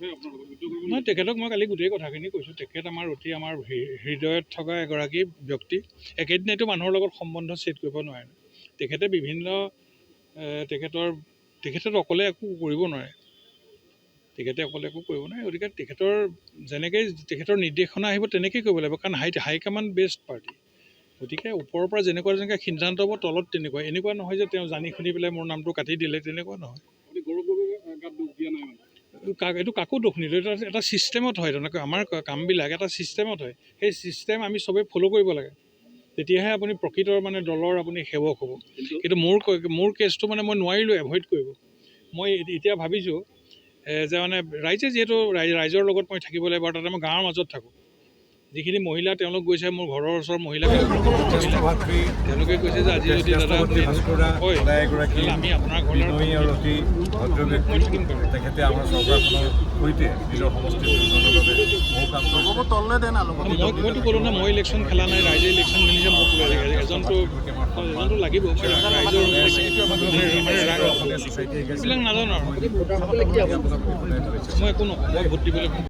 নহয়, তেখেতক মই কালি গোটেই কথাখিনি কৈছোঁ। তেখেত আমাৰ অতি আমাৰ হৃদয়ত থকা এগৰাকী ব্যক্তি। একেদিনাইতো মানুহৰ লগত সম্বন্ধ ছেট কৰিব নোৱাৰে। তেখেতে বিভিন্ন তেখেতে অকলে একো কৰিব নোৱাৰে। গতিকে তেখেতৰ যেনেকৈ তেখেতৰ নিৰ্দেশনা আহিব তেনেকেই কৰিব লাগিব, কাৰণ হাইকমাণ্ড বেষ্ট পাৰ্টি। গতিকে ওপৰৰ পৰা যেনেকৈ সিদ্ধান্ত হ'ব তলত এনেকুৱা নহয় যে তেওঁ জানি শুনি পেলাই মোৰ নামটো কাটি দিলে, তেনেকুৱা নহয়। এইটো কাকো দুখ নিদিওঁ, এটা ছিষ্টেমত হয়। তেনেকৈ আমাৰ কামবিলাক এটা ছিষ্টেমত হয়। সেই ছিষ্টেম আমি চবেই ফ'ল' কৰিব লাগে, তেতিয়াহে আপুনি প্ৰকৃতৰ মানে দলৰ আপুনি সেৱক হ'ব। কিন্তু মোৰ কেছটো মানে মই নোৱাৰিলোঁ এভইড কৰিব। মই এতিয়া ভাবিছোঁ যে মানে ৰাইজে যিহেতু ৰাইজৰ লগত মই থাকিব লাগিব, আৰু তাতে মই গাঁৱৰ মাজত থাকোঁ। যিখিনি মহিলা তেওঁলোক গৈছে, মোৰ ঘৰৰ ওচৰৰ মহিলাকে তেওঁলোকে কৈছে যে আজি যদি দাদা হয় আমি আপোনাৰ ঘৰলৈ তেখেতে আমাৰ চৰকাৰখনৰ সৈতে নিজৰ সমষ্টিৰ উন্নয়নৰ বাবে বহু কাম কৰিছে। মইতো ক'লোঁ না, মই ইলেকশ্যন খেলা নাই, ৰাইজে ইলেকশ্যন মিলিছে। মোক এজনটো লাগিব, ৰাইজৰ এইবিলাক নাজানো আৰু মই একো নকওঁ, মই ভোট দিবলৈ